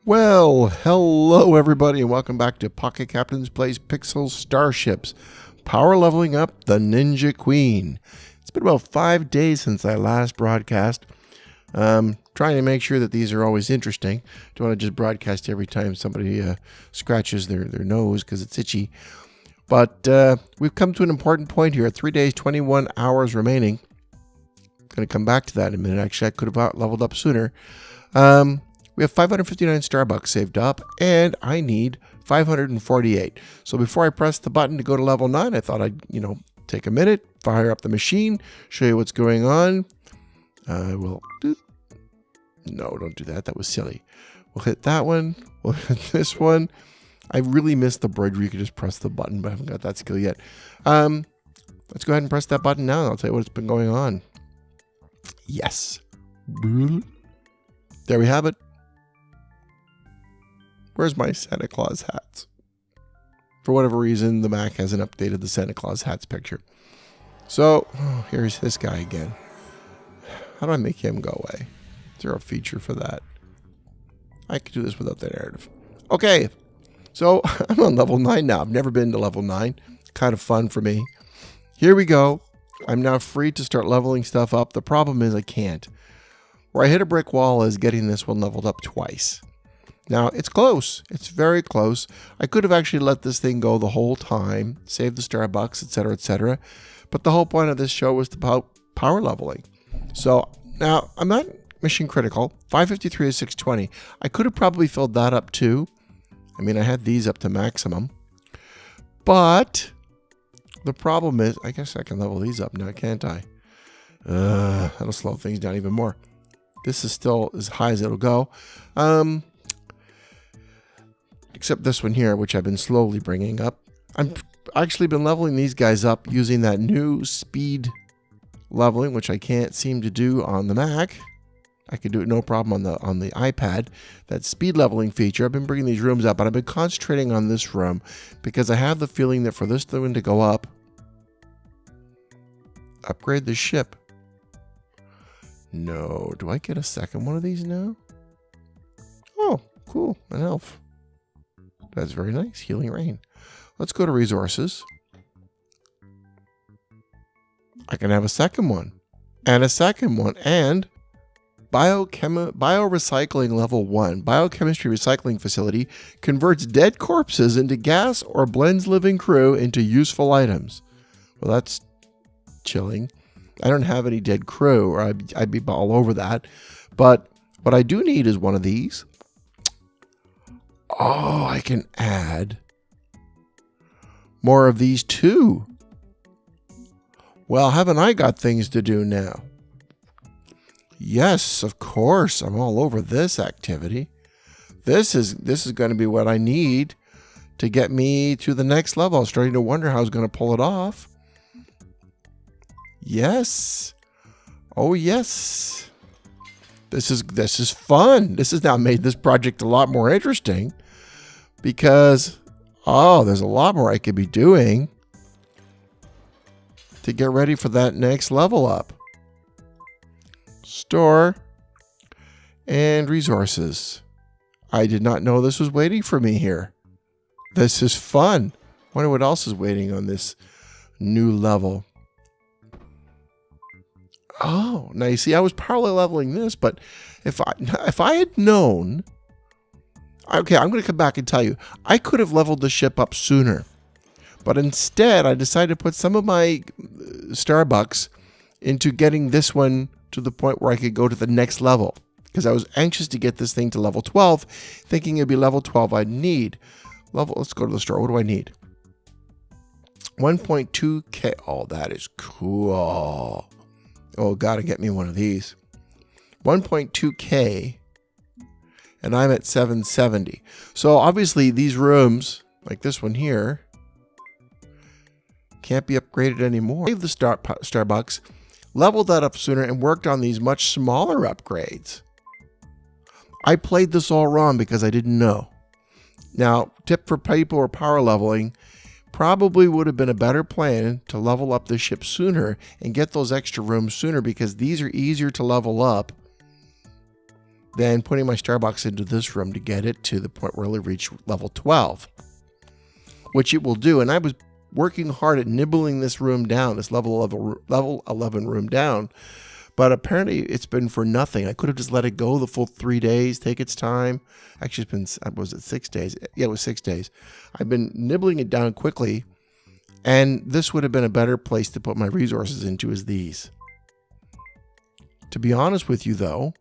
Well, hello everybody and welcome back to Pocket Captain's Plays Pixel Starships, power leveling up the Ninja Queen. It's been about 5 days since I last broadcast. Trying to make sure that these are always interesting. Don't want to just broadcast every time somebody scratches their nose because it's itchy. But we've come to an important point here. 3 days, 21 hours remaining. Going to come back to that in a minute. Actually, I could have leveled up sooner. We have 559 Starbucks saved up, and I need 548. So before I press the button to go to level 9, I thought I'd, take a minute, fire up the machine, show you what's going on. No, don't do that. That was silly. We'll hit that one. We'll hit this one. I really missed the bridge where you could just press the button, but I haven't got that skill yet. Let's go ahead and press that button now, and I'll tell you what's been going on. Yes. There we have it. Where's my Santa Claus hats? For whatever reason, the Mac hasn't updated the Santa Claus hats picture. So, here's this guy again. How do I make him go away? Is there a feature for that? I could do this without the narrative. Okay, so I'm on level 9 now. I've never been to level 9. Kind of fun for me. Here we go. I'm now free to start leveling stuff up. The problem is I can't. Where I hit a brick wall is getting this one leveled up twice. Now, it's close. It's very close. I could have actually let this thing go the whole time, save the Starbucks, etc., etc. But the whole point of this show was the power leveling. So, now, I'm not mission critical. 553 is 620. I could have probably filled that up too. I mean, I had these up to maximum. But the problem is, I guess I can level these up now, can't I? That'll slow things down even more. This is still as high as it'll go. Except this one here, which I've been slowly bringing up. I've actually been leveling these guys up using that new speed leveling, which I can't seem to do on the Mac. I could do it no problem on the iPad. That speed leveling feature. I've been bringing these rooms up, but I've been concentrating on this room because I have the feeling that for this one to go up, upgrade the ship. No, do I get a second one of these now? Oh, cool, an elf. That's very nice. Healing Rain. Let's go to resources. I can have a second one. And a second one. And biorecycling level 1. Biochemistry recycling facility converts dead corpses into gas or blends living crew into useful items. Well, that's chilling. I don't have any dead crew, or I'd be all over that. But what I do need is one of these. Oh, I can add more of these too. Well, haven't I got things to do now? Yes, of course. I'm all over this activity. This is going to be what I need to get me to the next level. I was starting to wonder how I was going to pull it off. Yes. Oh, yes. This is fun. This has now made this project a lot more interesting because, there's a lot more I could be doing to get ready for that next level up. Store and resources. I did not know this was waiting for me here. This is fun. Wonder what else is waiting on this new level. Oh, now you see, I was parallel leveling this, but if I had known, okay, I'm going to come back and tell you, I could have leveled the ship up sooner, but instead I decided to put some of my Starbucks into getting this one to the point where I could go to the next level, because I was anxious to get this thing to level 12, thinking it'd be level 12 I'd need. Let's go to the store. What do I need? 1.2K. Oh, that is cool. Oh, gotta get me one of these. 1.2K, and I'm at 770. So obviously these rooms, like this one here, can't be upgraded anymore. Save the Starbucks, leveled that up sooner, and worked on these much smaller upgrades. I played this all wrong because I didn't know. Now, tip for people who are power leveling, probably would have been a better plan to level up the ship sooner and get those extra rooms sooner, because these are easier to level up then putting my Starbucks into this room to get it to the point where it'll reach level 12, which it will do. And I was working hard at nibbling this room down, this level 11 room down, but apparently it's been for nothing. I could have just let it go the full 3 days, take its time. Actually, it's been, was it 6 days? Yeah, it was 6 days. I've been nibbling it down quickly, and this would have been a better place to put my resources into is these. To be honest with you, though,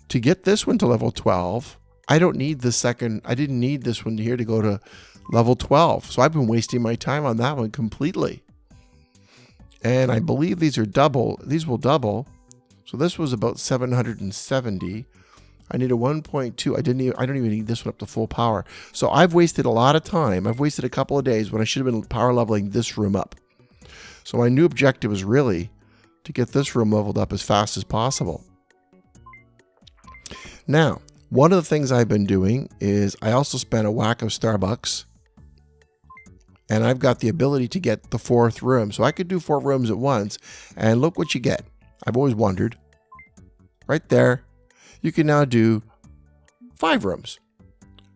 to get this one to level 12, I don't need the second. I didn't need this one here to go to level 12. So I've been wasting my time on that one completely. And I believe these are double. These will double. So this was about 770. I need a 1.2. I don't even need this one up to full power. So I've wasted a lot of time. I've wasted a couple of days when I should have been power leveling this room up. So my new objective is really to get this room leveled up as fast as possible. Now, one of the things I've been doing is I also spent a whack of Starbucks, and I've got the ability to get the 4th room. So I could do 4 rooms at once, and look what you get. I've always wondered. Right there, you can now do 5 rooms.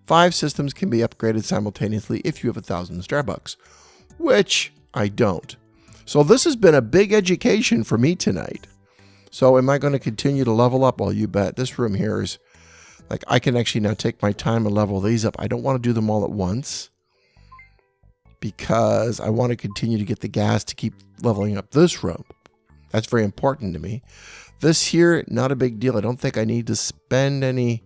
5 systems can be upgraded simultaneously if you have 1,000 Starbucks, which I don't. So this has been a big education for me tonight. So am I going to continue to level up? Well, you bet. This room here is like, I can actually now take my time and level these up. I don't want to do them all at once because I want to continue to get the gas to keep leveling up this room. That's very important to me. This here, not a big deal. I don't think I need to spend any,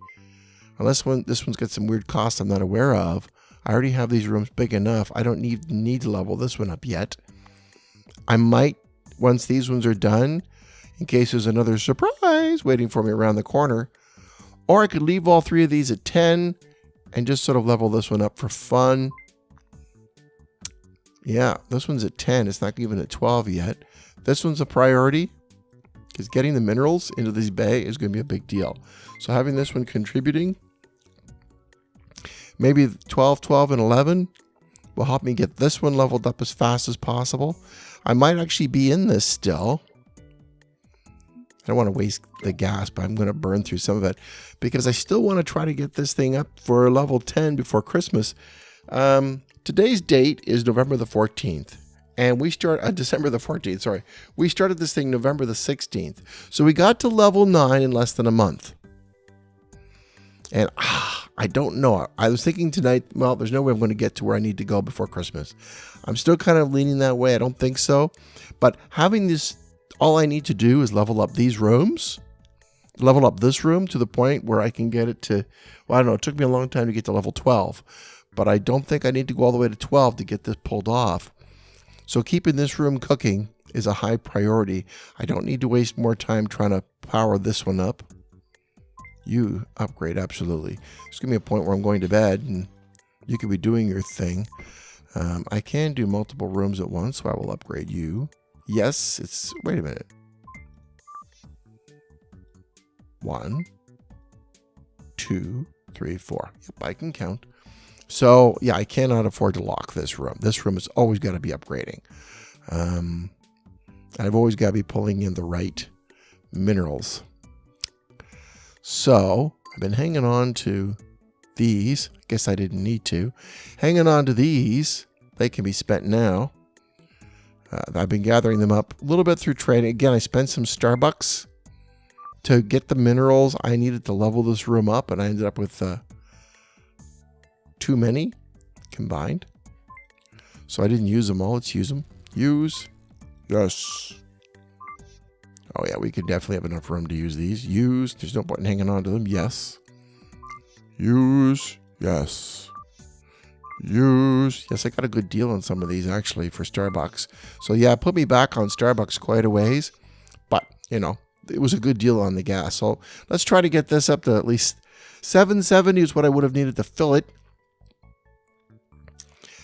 unless this one's got some weird costs I'm not aware of. I already have these rooms big enough. I don't need to level this one up yet. I might, once these ones are done, in case there's another surprise waiting for me around the corner. Or I could leave all 3 of these at 10 and just sort of level this one up for fun. Yeah, this one's at 10. It's not even at 12 yet. This one's a priority because getting the minerals into this bay is going to be a big deal. So having this one contributing, maybe 12, 12, and 11 will help me get this one leveled up as fast as possible. I might actually be in this still. I don't want to waste the gas, but I'm going to burn through some of it because I still want to try to get this thing up for level 10 before Christmas. Today's date is November the 14th, and we start December the 14th. Sorry, we started this thing November the 16th, so we got to level 9 in less than a month. And I don't know. I was thinking tonight, well, there's no way I'm going to get to where I need to go before Christmas. I'm still kind of leaning that way. I don't think so, but having this. All I need to do is level up these rooms, level up this room to the point where I can get it to, well, I don't know, it took me a long time to get to level 12, but I don't think I need to go all the way to 12 to get this pulled off. So keeping this room cooking is a high priority. I don't need to waste more time trying to power this one up. You upgrade, absolutely. Just give me a point where I'm going to bed and you could be doing your thing. I can do multiple rooms at once, so I will upgrade you. Yes, it's, wait a minute. 1, 2, 3, 4. Yep, I can count. So yeah, I cannot afford to lock this room. This room has always got to be upgrading. I've always got to be pulling in the right minerals. So I've been hanging on to these. I guess I didn't need to. Hanging on to these. They can be spent now. I've been gathering them up a little bit through trading. Again, I spent some Starbucks to get the minerals I needed to level this room up, and I ended up with too many combined. So I didn't use them all. Let's use them. Use. Yes. Oh, yeah, we could definitely have enough room to use these. Use. There's no point in hanging on to them. Yes. Use. Yes. Use. Yes, I got a good deal on some of these actually for Starbucks. So yeah, put me back on Starbucks quite a ways, but you know, it was a good deal on the gas. So let's try to get this up to at least 770 is what I would have needed to fill it.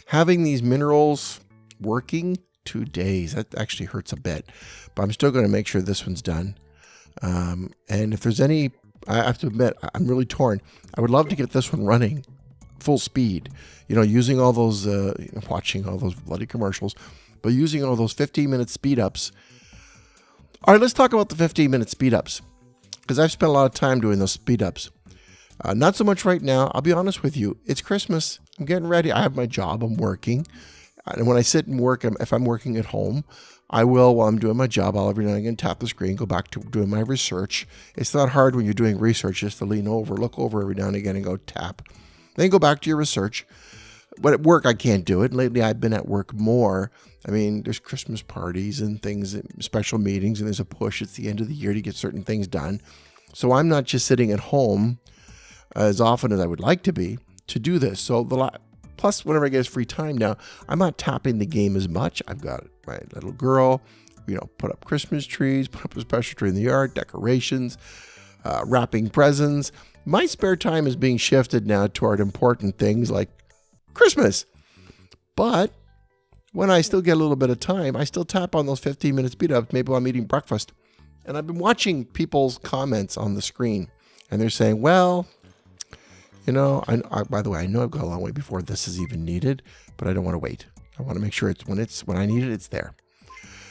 Having these minerals working 2 days, that actually hurts a bit, but I'm still going to make sure this one's done. And if there's any, I have to admit, I'm really torn. I would love to get this one running full speed, you know, using all those, watching all those bloody commercials, but using all those 15-minute speed ups. All right, let's talk about the 15-minute speed ups. because I've spent a lot of time doing those speed ups. Not so much right now. I'll be honest with you. It's Christmas. I'm getting ready. I have my job. I'm working. And when I sit and work, if I'm working at home, I will, while I'm doing my job, I'll every now and again tap the screen, go back to doing my research. It's not hard when you're doing research just to lean over, look over every now and again and go tap. Then go back to your research. But at work, I can't do it. Lately, I've been at work more. I mean, there's Christmas parties and things, special meetings, and there's a push. It's the end of the year to get certain things done. So I'm not just sitting at home as often as I would like to be to do this. So plus, whenever I get free time now, I'm not tapping the game as much. I've got my little girl, put up Christmas trees, put up a special tree in the yard, decorations, wrapping presents. My spare time is being shifted now toward important things like Christmas. But when I still get a little bit of time, I still tap on those 15-minute speed ups, maybe while I'm eating breakfast. And I've been watching people's comments on the screen, and they're saying, well, by the way, I know I've got a long way before this is even needed, but I don't want to wait. I want to make sure when I need it, it's there.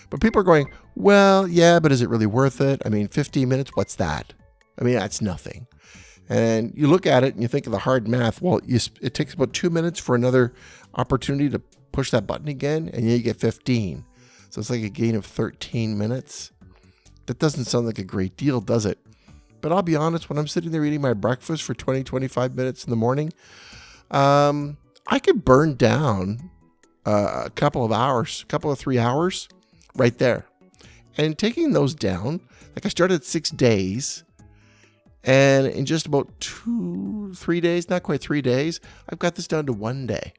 But people are going, well, yeah, but is it really worth it? I mean, 15 minutes, what's that? I mean, that's nothing. And you look at it and you think of the hard math. Well, it takes about 2 minutes for another opportunity to push that button again, and you get 15. So it's like a gain of 13 minutes. That doesn't sound like a great deal, does it? But I'll be honest, when I'm sitting there eating my breakfast for 20, 25 minutes in the morning, I could burn down a couple of 3 hours right there. And taking those down, like I started 6 days, and in just about 3 days, not quite 3 days, I've got this down to 1 day.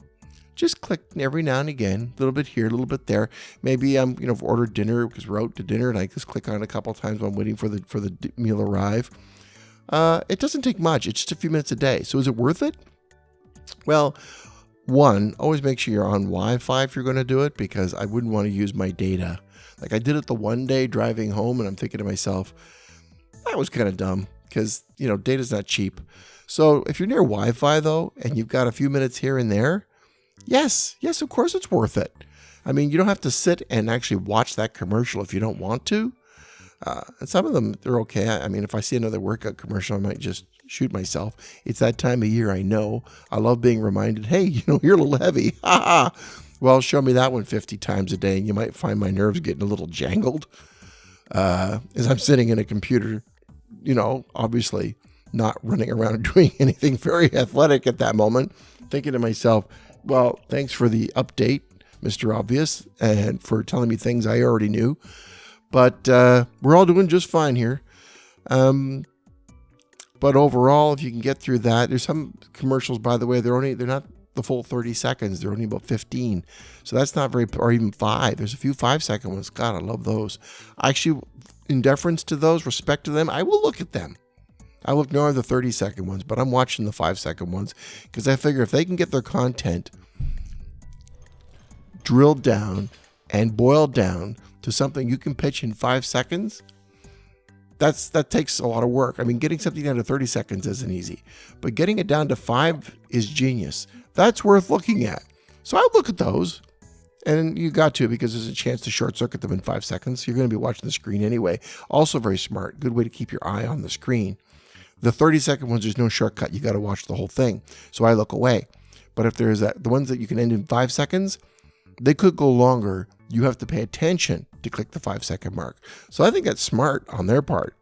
Just click every now and again, a little bit here, a little bit there. Maybe I'm, ordered dinner because we're out to dinner, and I just click on it a couple of times while I'm waiting for the meal arrive. It doesn't take much. It's just a few minutes a day. So is it worth it? Well, one, always make sure you're on Wi-Fi if you're going to do it, because I wouldn't want to use my data. Like I did it the one day driving home, and I'm thinking to myself, that was kind of dumb because, data's not cheap. So if you're near Wi-Fi though, and you've got a few minutes here and there, Yes, of course it's worth it. I mean, you don't have to sit and actually watch that commercial if you don't want to. And some of them, they're okay. I mean, if I see another workout commercial, I might just shoot myself. It's that time of year, I know. I love being reminded, hey, you're a little heavy. Well, show me that one 50 times a day, and you might find my nerves getting a little jangled as I'm sitting in a computer, obviously not running around doing anything very athletic at that moment, thinking to myself, well, thanks for the update, Mr. Obvious, and for telling me things I already knew. But we're all doing just fine here. But overall, if you can get through that, there's some commercials, by the way, they're not the full 30 seconds. They're only about 15. So that's not very, or even 5. There's a few 5-second ones. God, I love those. Actually, in deference to those, respect to them, I will look at them. I look more at the 30-second ones, but I'm watching the 5-second ones because I figure if they can get their content drilled down and boiled down to something you can pitch in 5 seconds, that takes a lot of work. I mean, getting something down to 30 seconds isn't easy, but getting it down to 5 is genius. That's worth looking at. So I look at those, and you got to, because there's a chance to short circuit them in 5 seconds. You're going to be watching the screen anyway. Also very smart. Good way to keep your eye on the screen. The 30-second ones, there's no shortcut. You got to watch the whole thing. So I look away. But if there's the ones that you can end in 5 seconds, they could go longer. You have to pay attention to click the 5-second mark. So I think that's smart on their part.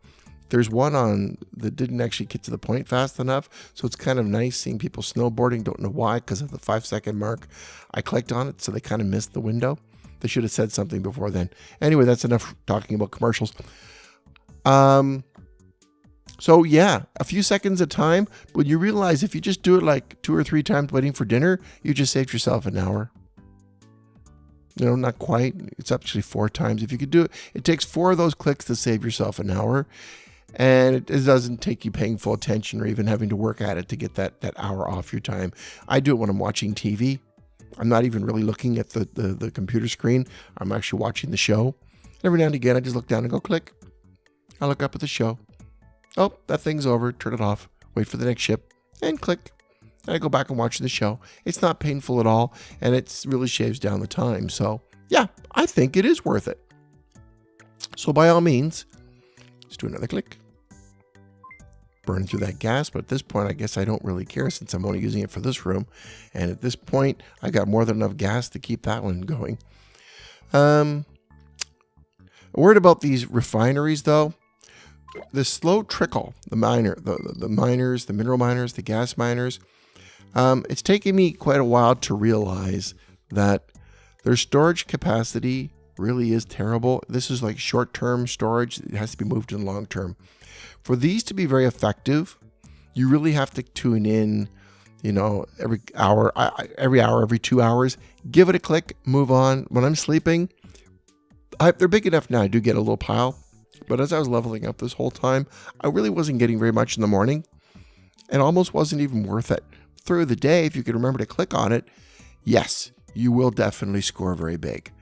There's one that didn't actually get to the point fast enough. So it's kind of nice seeing people snowboarding. Don't know why, because of the 5-second mark. I clicked on it, so they kind of missed the window. They should have said something before then. Anyway, that's enough talking about commercials. So yeah, a few seconds at a time, but you realize if you just do it like 2 or 3 times waiting for dinner, you just saved yourself an hour. Not quite. It's actually 4 times. If you could do it, it takes 4 of those clicks to save yourself an hour. And it doesn't take you paying full attention or even having to work at it to get that hour off your time. I do it when I'm watching TV. I'm not even really looking at the computer screen. I'm actually watching the show. Every now and again, I just look down and go click. I look up at the show. Oh, that thing's over. Turn it off. Wait for the next ship and click. And I go back and watch the show. It's not painful at all, and it really shaves down the time. So, yeah, I think it is worth it. So, by all means, let's do another click. burning through that gas. But at this point, I guess I don't really care since I'm only using it for this room. And at this point, I got more than enough gas to keep that one going. A word about these refineries, though. The slow trickle, the miners, the mineral miners, the gas miners, it's taken me quite a while to realize that their storage capacity really is terrible. This is like short-term storage. It has to be moved in long-term. For these to be very effective, you really have to tune in, every hour, every 2 hours. Give it a click, move on. When I'm sleeping, they're big enough now. I do get a little pile. But as I was leveling up this whole time, I really wasn't getting very much in the morning. And almost wasn't even worth it. Through the day, if you could remember to click on it, yes, you will definitely score very big.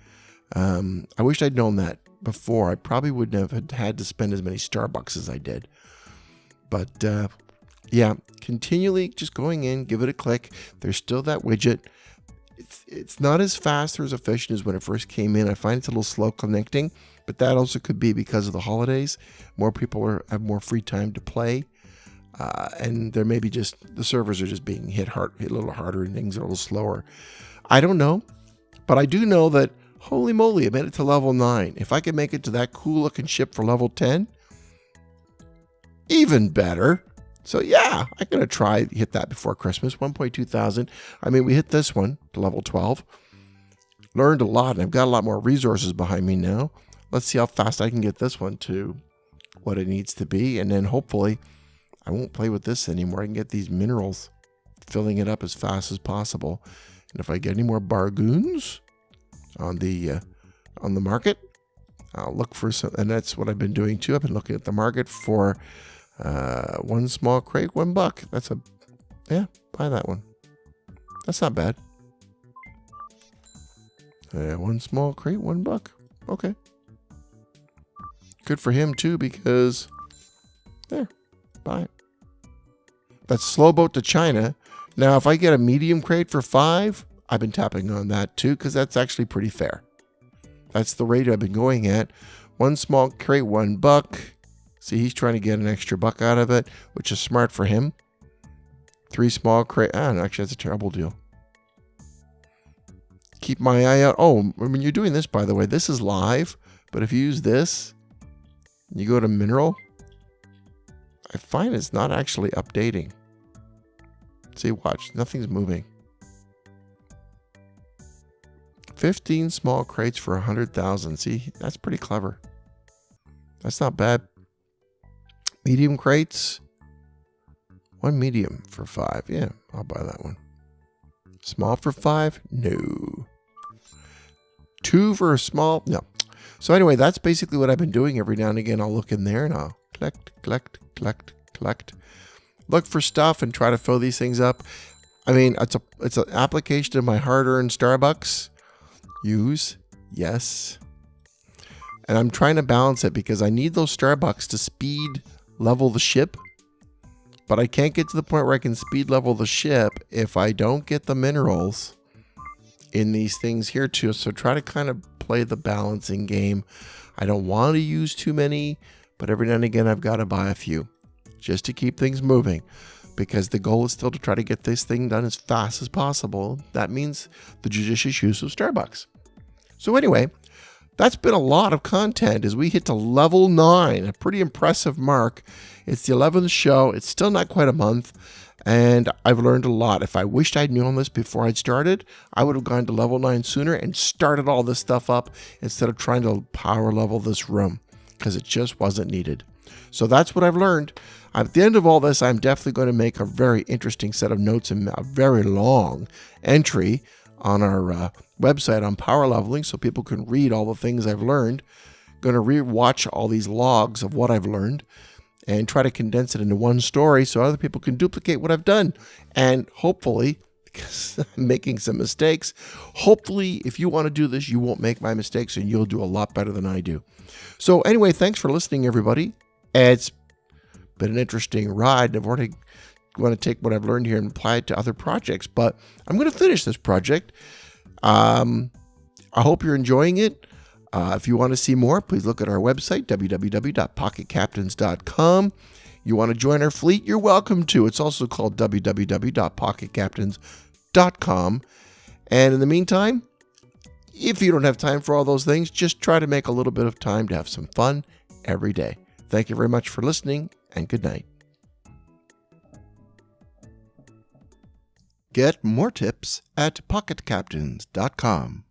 I wish I'd known that before. I probably wouldn't have had to spend as many Starbucks as I did. But yeah, continually just going in, give it a click. There's still that widget. It's not as fast or as efficient as when it first came in. I find it's a little slow connecting, but that also could be because of the holidays. More people have more free time to play. And there may be just, the servers are just being hit a little harder and things are a little slower. I don't know, but I do know that, holy moly, I made it to level 9. If I could make it to that cool looking ship for level 10, even better. So yeah, I'm going to try hit that before Christmas, 1.2 thousand. I mean, we hit this one to level 12. Learned a lot, and I've got a lot more resources behind me now. Let's see how fast I can get this one to what it needs to be, and then hopefully I won't play with this anymore. I can get these minerals, filling it up as fast as possible. And if I get any more bargoons on the market, I'll look for some, and that's what I've been doing too. I've been looking at the market for one small crate, $1. That's buy that one. That's not bad. One small crate, $1. Okay. Good for him too, because there, buy it. That's slow boat to China. Now, if I get a medium crate for $5, I've been tapping on that too, because that's actually pretty fair. That's the rate I've been going at. One small crate, $1. See, he's trying to get an extra $1 out of it, which is smart for him. 3 small crate. No, actually, that's a terrible deal. Keep my eye out. Oh, when you're doing this, by the way, this is live. But if you use this, you go to mineral, I find it's not actually updating. See, watch. Nothing's moving. 15 small crates for 100,000. See, that's pretty clever. That's not bad. Medium crates. 1 medium for 5. Yeah, I'll buy that one. Small for 5? No. 2 for a small? No. So anyway, that's basically what I've been doing. Every now and again, I'll look in there and I'll collect. Look for stuff and try to fill these things up. I mean, it's an application of my hard-earned Starbucks. Use, yes. And I'm trying to balance it because I need those Starbucks to speed level the ship. But I can't get to the point where I can speed level the ship if I don't get the minerals in these things here too. So try to kind of play the balancing game. I don't want to use too many, but every now and again I've got to buy a few just to keep things moving, because the goal is still to try to get this thing done as fast as possible. That means the judicious use of Starbucks. So anyway, that's been a lot of content as we hit to level 9, a pretty impressive mark. It's the 11th show. It's still not quite a month, and I've learned a lot. If I wished I'd known this before I'd started, I would have gone to level 9 sooner and started all this stuff up instead of trying to power level this room, because it just wasn't needed. So that's what I've learned. At the end of all this, I'm definitely going to make a very interesting set of notes and a very long entry on our website on power leveling so people can read all the things I've learned. Going to re-watch all these logs of what I've learned and try to condense it into one story so other people can duplicate what I've done. And hopefully, because I'm making some mistakes, hopefully if you want to do this, you won't make my mistakes and you'll do a lot better than I do. So anyway, thanks for listening, everybody. It's been an interesting ride. I've already going to take what I've learned here and apply it to other projects, but I'm going to finish this project. I hope you're enjoying it. If you want to see more, please look at our website, www.pocketcaptains.com. You want to join our fleet? You're welcome to. It's also called www.pocketcaptains.com. And in the meantime, if you don't have time for all those things, just try to make a little bit of time to have some fun every day. Thank you very much for listening, and good night. Get more tips at pocketcaptains.com.